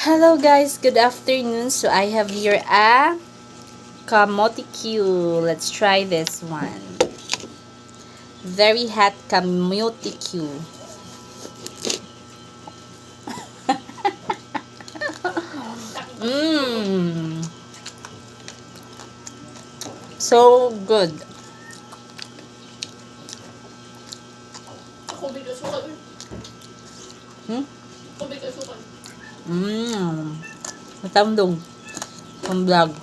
Hello guys, good afternoon. So I have here a kamote Q. Let's try this one. Very hot kamote Q. Mmm. So good. Kubig asukal. Hmm? Kubig asukal. Mmm. Matandong. From vlog.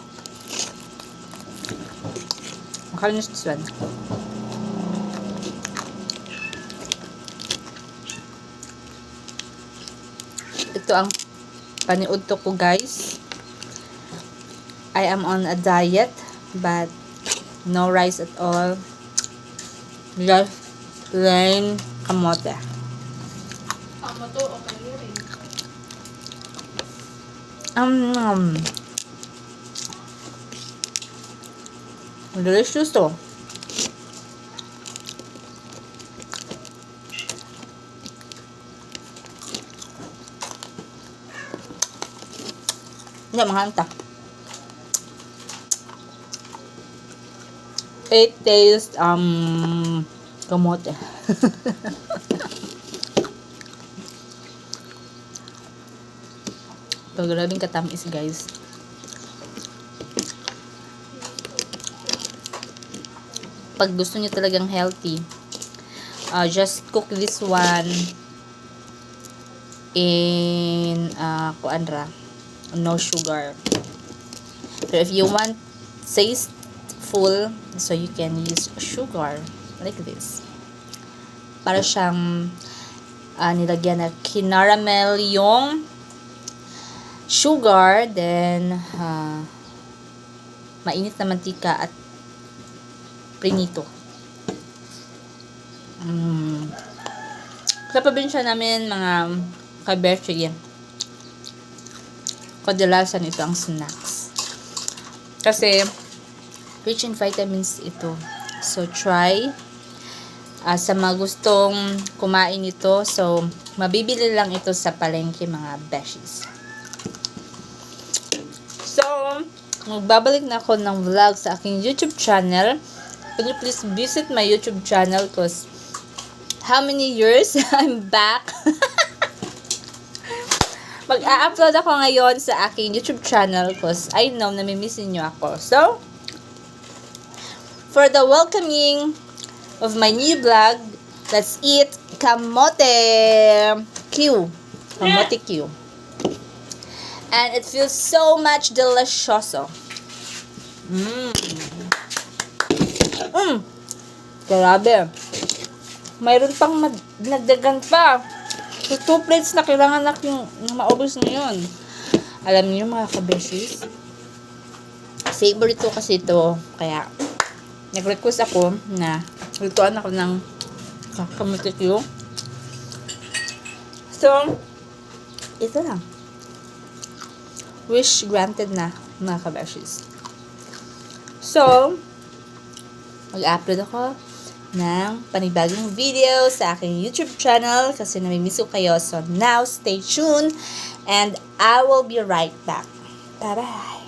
Makalis this one. Ito ang paniudto ko guys. I am on a diet but no rice at all. Just plain kamote. Tama to, okay rin. Um, delicious to. Hindi, mahanta. It tastes, kamote. Ito, grabing katamis, guys. Pag gusto niyo talagang healthy, just cook this one in, kuanra, no sugar. But if you want tasteful, so you can use sugar like this. Para siyang nilagyan na kinaramel yung sugar, then mainit na mantika at prinito. Sa probinsya namin, mga kabeshi, kadalasan ito ang snacks. Kasi, rich in vitamins ito. So, try. Sa mga gustong kumain ito, so, mabibili lang ito sa palengke, mga beshies. So, magbabalik na ako ng vlog sa aking YouTube channel. Can you please visit my YouTube channel because how many years I'm back? Mag-a-upload ako ngayon sa aking YouTube channel because I know na mimisin nyo ako. So, for the welcoming of my new vlog, let's eat kamote Q. Kamote Q. And it feels so much delicioso. Grabe. Mayroon pang nagdagan pa. So, 2 plates na kailangan natin maubos ngayon. Alam niyo mga kabeshis, favorite ko kasi ito. Kaya, nag-request ako na lutuan ako ng kamote Q. So, ito lang. Wish granted na, mga kabeshis. So, mag-upload ako ng panibagong video sa aking YouTube channel kasi namimiss ko kayo. So, now, stay tuned and I will be right back. Bye-bye!